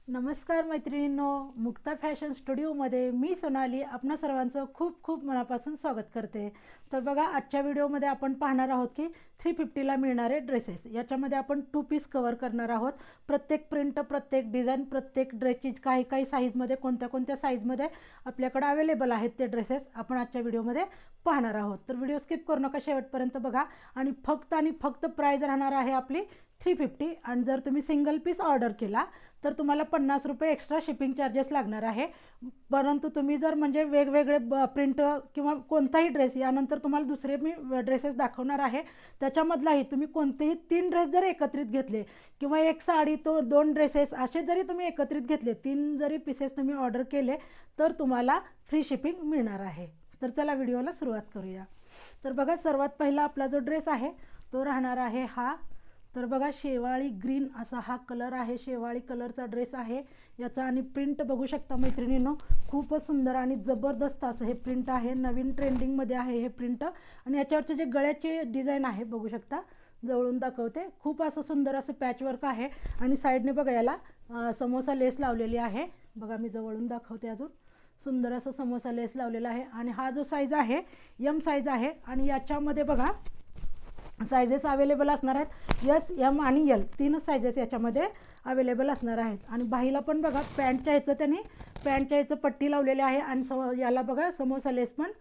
नमस्कार मैत्रिणींनो, मुक्ता फॅशन स्टुडिओमध्ये मी सोनाली आपणा सर्वांचं खूप खूप मनापासून स्वागत करते। तर बघा, आजच्या व्हिडिओमध्ये आपण पाहणार आहोत की 350ला मिळणारे ड्रेसेस। याच्यामध्ये आपण 2 पीस कव्हर करणार आहोत। प्रत्येक प्रिंट, प्रत्येक डिझाइन, प्रत्येक ड्रेसची काही साईजमध्ये कोणत्या साईजमध्ये आपल्याकडे अवेलेबल आहेत ते ड्रेसेस आपण आजच्या व्हिडिओमध्ये पाहणार आहोत। तर व्हिडिओ स्किप करू नका, शेवटपर्यंत बघा। आणि फक्त प्राइस राहणार आहे आपली 350। आणि जर तुम्ही सिंगल पीस ऑर्डर केला तर तुम्हाला 50 रुपये एक्स्ट्रा शिपिंग चार्जेस लागणार आहे। परंतु तुम्ही जर म्हणजे वेगवेगळे प्रिंट किंवा कोणताही ड्रेस, यानंतर तुम्हाला दुसरे मी ड्रेसेस दाखवणार आहे, त्याच्यामधलाही तुम्ही कोणतेही 3 ड्रेस जर एकत्रित घेतले किंवा एक साडी तो 2 ड्रेसेस असे जरी तुम्ही एकत्रित घेतले, 3 जरी पीसेस तुम्ही ऑर्डर केले तर तुम्हाला फ्री शिपिंग मिळणार आहे। तर चला व्हिडिओला सुरुवात करूया। तर बघा, सर्वात पहिला आपला जो ड्रेस आहे तो राहणार आहे हा। तर बघा, शेवाळी ग्रीन असा हा कलर आहे, शेवाळी कलरचा ड्रेस आहे याचा। आणि प्रिंट बघू शकता मैत्रिणींनो, खूपच सुंदर आणि जबरदस्त असं हे प्रिंट आहे। नवीन ट्रेंडिंगमध्ये आहे हे प्रिंट। आणि याच्यावरचे जे गळ्याचे डिझाईन आहे बघू शकता, जवळून दाखवते, खूप असं सुंदर असं पॅचवर्क आहे। आणि साईडने बघा याला समोसा लेस लावलेली आहे। बघा, मी जवळून दाखवते अजून, सुंदर असं समोसा लेस लावलेला आहे। आणि हा जो साईज आहे एम साईज आहे। आणि याच्यामध्ये बघा साइजेस अवेलेबल असणार आहेत, एस, एम आणि एल, 3 साइजेस याच्यामध्ये अवेलेबल असणार आहेत। आणि बाहीला पण बघा पॅन्टच्या ह्याचं पट्टी लावलेली आहे। आणि याला बघा समोसा लेस पण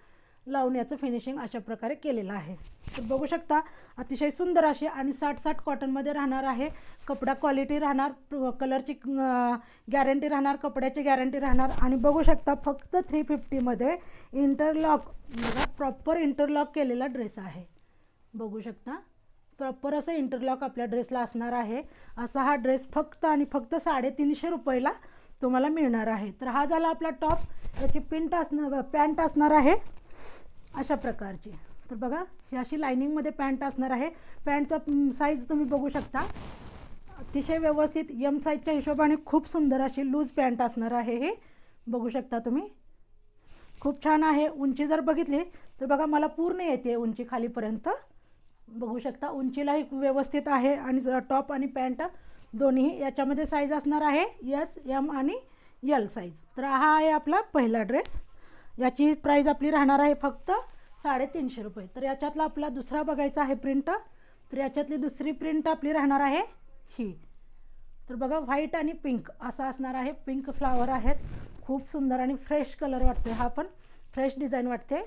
लावण्याचं फिनिशिंग अशा प्रकारे केलेलं आहे। तर बघू शकता, अतिशय सुंदर अशी आणि 60-60 कॉटनमध्ये राहणार आहे। कपडा क्वालिटी राहणार, कलरची गॅरंटी राहणार, कपड्याची गॅरंटी राहणार। आणि बघू शकता फक्त 350मध्ये इंटरलॉक, बघा प्रॉपर इंटरलॉक केलेला ड्रेस आहे। बघू शकता, प्रॉपर असं इंटरलॉक आपल्या ड्रेसला असणार आहे। असा हा ड्रेस फक्त आणि फक्त 350 रुपयाला तुम्हाला मिळणार आहे। तर हा झाला आपला टॉप। याची पॅन्ट असणार आहे अशा प्रकारची। तर बघा, ही अशी लाइनिंगमध्ये पॅन्ट असणार आहे। पॅन्टचा साईज तुम्ही बघू शकता, अतिशय व्यवस्थित एम साईजच्या हिशोबाने खूप सुंदर अशी लूज पॅन्ट असणार आहे। हे बघू शकता तुम्ही, खूप छान आहे। उंची जर बघितली तर बघा, मला पूर्ण येते उंची खालीपर्यंत, बघू शकता उंचीलाही व्यवस्थित आहे। आणि टॉप आणि पॅन्ट दोन्ही याच्यामध्ये साईज असणार आहे एस, एम आणि एल साईज। तर हा आहे आपला पहिला ड्रेस। याची प्राईस आपली राहणार आहे फक्त 350 रुपये। तर याच्यातला आपला दुसरा बघायचा आहे प्रिंट। तर याच्यातली दुसरी प्रिंट आपली राहणार आहे ही। तर बघा, व्हाईट आणि पिंक असा असणार आहे, पिंक फ्लावर आहेत, खूप सुंदर आणि फ्रेश कलर वाटते, हा पण फ्रेश डिझाईन वाटते।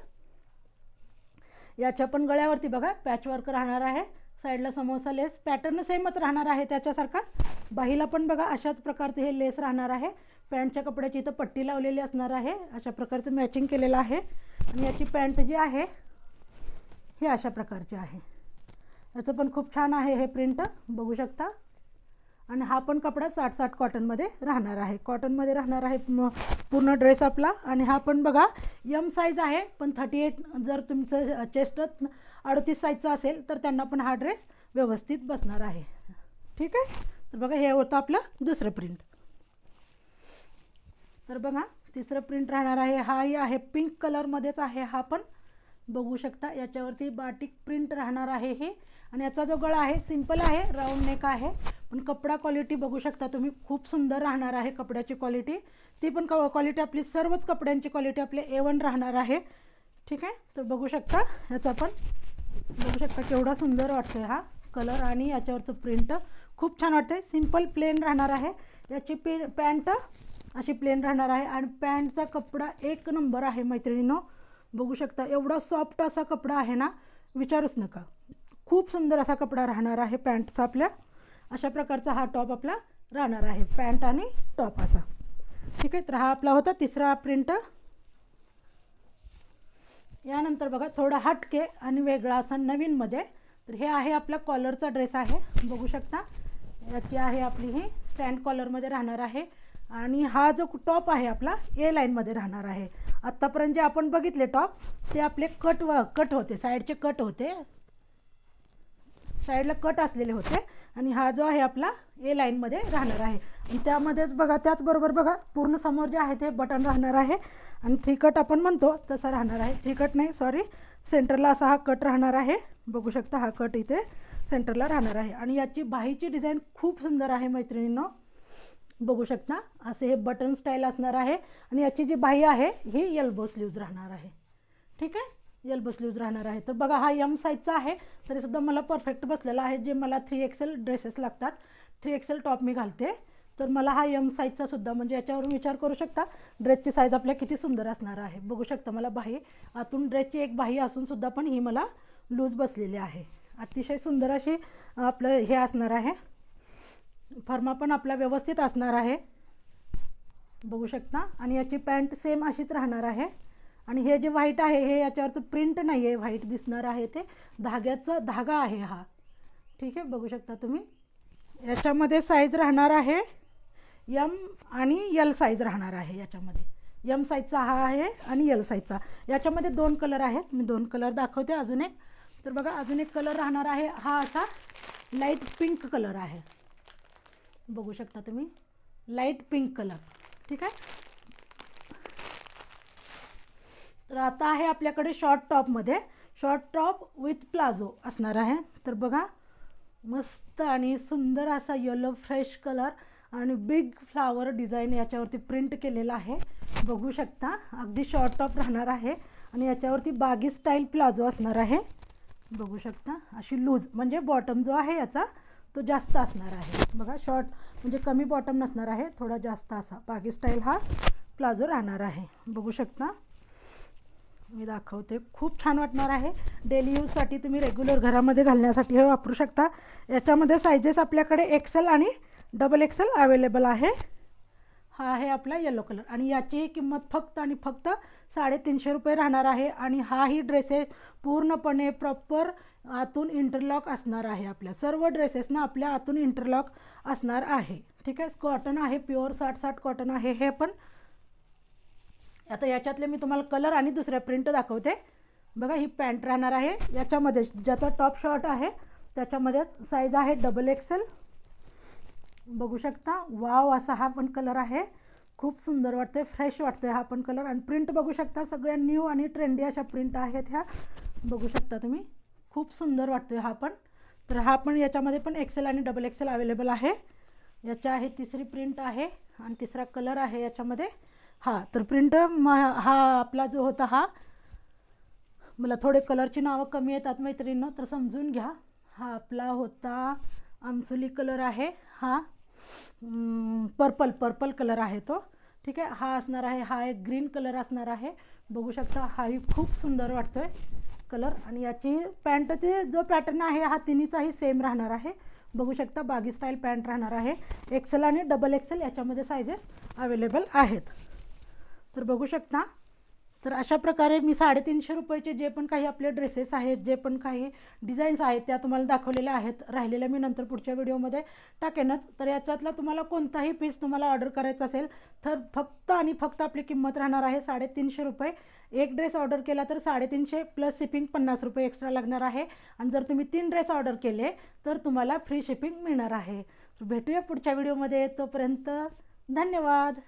याच्या पण गळ्यावरती बघा पॅचवर्क राहणार आहे, साईडला समोसा लेस, पॅटर्न सेमच राहणार आहे त्याच्यासारखाच। बाहीला पण बघा अशाच प्रकारचे हे लेस राहणार आहे। पॅन्टच्या कपड्याची इथं पट्टी लावलेली असणार आहे, अशा प्रकारचं मॅचिंग केलेलं आहे। आणि याची पॅन्ट जी आहे ही अशा प्रकारची आहे। याचं पण खूप छान आहे हे प्रिंट, बघू शकता। आणि हा पण कपडा 60-60 कॉटनमध्ये राहणार आहे, कॉटनमध्ये राहणार आहे पूर्ण ड्रेस आपला। आणि हा पण बघा एम साईज आहे, पण 38 जर तुमचं चेस्ट 38 साईजचा असेल तर त्यांना पण हा ड्रेस व्यवस्थित बसणार आहे, ठीक आहे। तर बघा, हे होतं आपलं दुसरं प्रिंट। तर बघा, तिसरं प्रिंट राहणार आहे, हाही आहे पिंक कलरमध्येच आहे, हा पण बघू शकता। याच्यावरती बाटिक प्रिंट राहणार आहे हे। आणि याचा जो गळा आहे सिंपल आहे, राऊंड नेक आहे, पण कपडा क्वालिटी बघू शकता तुम्ही, खूप सुंदर राहणार आहे कपड्याची क्वालिटी। ती पण क्वालिटी आपली सर्वच कपड्यांची क्वालिटी आपले A1 राहणार आहे, ठीक आहे। तर बघू शकता, याचा पण बघू शकता केवढा सुंदर वाटतोय हा कलर। आणि याच्यावरचं प्रिंट खूप छान वाटते, सिंपल प्लेन राहणार आहे। याची पॅन्ट अशी प्लेन राहणार आहे। आणि पॅन्टचा कपडा एक नंबर आहे मैत्रिणींनो, बघू शकता एवढा सॉफ्ट असा कपडा आहे ना, विचारूच नका, खूप सुंदर असा कपडा राहणार आहे पॅन्टचा आपल्या। अशा प्रकारचा हा टॉप आपला राहणार आहे, पॅन्ट आणि टॉप असा, ठीक आहे। तर हा आपला होता तिसरा प्रिंट। यानंतर बघा, थोडा हटके आणि वेगळा असा नवीनमध्ये, तर हे आहे आपला कॉलरचा ड्रेस आहे, बघू शकता। याची आहे आपली ही स्टँड कॉलरमध्ये राहणार आहे। आणि हा जो टॉप आहे आपला ए लाईनमध्ये राहणार आहे। आत्तापर्यंत जे आपण बघितले टॉप ते आपले कट होते, साईडचे कट होते, साईडला कट असलेले होते। आणि हा जो आहे आपला ए लाईनमध्ये राहणार आहे। आणि त्यामध्येच बघा, त्याचबरोबर बघा पूर्ण समोर जे आहे ते बटन राहणार आहे। आणि 3 कट आपण म्हणतो तसा राहणार आहे, 3 कट नाही सॉरी, सेंटरला असा हा कट राहणार आहे, बघू शकता हा कट इथे सेंटरला राहणार आहे। आणि याची बाहीची डिझाईन खूप सुंदर आहे मैत्रिणींनो, बघू शकता असे हे बटन स्टाईल असणार आहे आणि याची जी बाही आहे ही एल्बो स्लीव्ज राहणार आहे. ठीक आहे, एल्बो स्लीव्ज राहणार आहे. तर बघा हा एम साईजचा आहे तरीसुद्धा मला परफेक्ट बसलेला आहे. जे मला 3XL ड्रेसेस लागतात, 3XL टॉप मी घालते, तर मला हा एम साईजचा सुद्धा, म्हणजे याच्यावरून विचार करू शकता ड्रेसची साईज आपल्या किती सुंदर असणार आहे. बघू शकता मला बाही आतून ड्रेसची एक बाही असूनसुद्धा पण ही मला लूज बसलेली आहे. अतिशय सुंदर अशी आपलं हे असणार आहे. फर्मा पण आपला व्यवस्थित असणार आहे, बघू शकता. आणि याची पॅन्ट सेम अशीच राहणार आहे. आणि हे जे व्हाईट आहे हे याच्यावरचं प्रिंट नाही आहे, व्हाईट दिसणार आहे ते धाग्याचं धागा आहे हा. ठीक आहे, बघू शकता तुम्ही. याच्यामध्ये साईज राहणार आहे एम आणि एल साईज राहणार आहे. याच्यामध्ये एम साईजचा हा आहे आणि एल साईजचा. याच्यामध्ये 2 कलर आहेत, मी 2 कलर दाखवते. अजून एक, तर बघा अजून एक कलर राहणार आहे. हा असा लाईट पिंक कलर आहे, बघू शकता तुम्ही, लाईट पिंक कलर. ठीक आहे, तर आता आहे आपल्याकडे शॉर्ट टॉपमध्ये, शॉर्ट टॉप विथ प्लाझो असणार आहे. तर बघा मस्त आणि सुंदर असा येलो फ्रेश कलर आणि बिग फ्लावर डिझाईन याच्यावरती प्रिंट केलेला आहे, बघू शकता. अगदी शॉर्ट टॉप राहणार आहे आणि याच्यावरती बागी स्टाईल प्लाझो असणार आहे, बघू शकता. अशी लूज, म्हणजे बॉटम जो आहे याचा तो जास्त असणार आहे. बघा शॉर्ट म्हणजे कमी बॉटम नसणार आहे, थोडा जास्त असा बागी स्टाईल हा प्लाझो राहणार आहे, बघू शकता. मी दाखवते, खूप छान वाटणार आहे. डेली यूजसाठी तुम्ही रेग्युलर घरामध्ये घालण्यासाठी हे वापरू शकता. याच्यामध्ये सायझेस आपल्याकडे XL आणि XXL अवेलेबल आहे. हा आहे आपला येलो कलर आणि याची किंमत फक्त आणि फक्त 350 रुपये राहणार आहे. आणि हाही ड्रेसेस पूर्णपणे प्रॉपर आतून इंटरलॉक असणार आहे. आपल्या सर्व ड्रेसेसना आपल्या आतून इंटरलॉक असणार आहे. ठीक आहे, कॉटन आहे, प्युअर 60 कॉटन आहे हे पण. आता याच्यातले मी तुम्हाला कलर आणि दुसऱ्या प्रिंट दाखवते. बघा ही पॅन्ट राहणार आहे, याच्यामध्ये ज्याचा टॉप शॉर्ट आहे त्याच्यामध्येच साईज आहे XXL, बघू शकता. वाव असा हा पण कलर आहे, खूप सुंदर वाटतोय, फ्रेश वाटतोय हा पण कलर. आणि प्रिंट बघू शकता, सगळ्या न्यू आणि ट्रेंडी अशा प्रिंट आहेत ह्या, बघू शकता तुम्ही. खूप सुंदर वाटतोय हा पण. तर हा पण याच्यामध्ये पण XL आणि XXL अवेलेबल आहे. याच्या आहे तिसरी प्रिंट आहे आणि तिसरा कलर आहे याच्यामध्ये. हा तर प्रिंट हा आपला जो होता हा, मला थोडे कलरची नावं कमी येतात मैत्रिणींनो, तर समजून घ्या. हा आपला होता आमसुली कलर आहे, हा पर्पल कलर आहे तो. ठीक आहे, हा असणार आहे, हा एक ग्रीन कलर असणार आहे, बघू शकता. हाही खूप सुंदर वाटतोय कलर. आणि याची पॅन्टचे जो पॅटर्न आहे हा तिन्हीचाही सेम राहणार आहे, बघू शकता. बागी स्टाईल पॅन्ट राहणार आहे. XL आणि XXL याच्यामध्ये सायझेस अवेलेबल आहेत, तर बघू शकता. तर अशा प्रकारे मी 350 रुपयाचे जे पण काही आपले ड्रेसेस आहेत, जे पण काही डिझाईन्स आहेत त्या तुम्हाला दाखवलेल्या आहेत. राहिलेल्या मी नंतर पुढच्या व्हिडिओमध्ये टाकेनच. तर याच्यातला तुम्हाला कोणताही पीस तुम्हाला ऑर्डर करायचा असेल तर फक्त आणि फक्त आपली किंमत राहणार आहे 350 रुपये. एक ड्रेस ऑर्डर केला तर 350 प्लस शिपिंग 50 रुपये एक्स्ट्रा लागणार आहे. आणि जर तुम्ही 3 ड्रेस ऑर्डर केले तर तुम्हाला फ्री शिपिंग मिळणार आहे. भेटूया पुढच्या व्हिडिओमध्ये, तोपर्यंत धन्यवाद.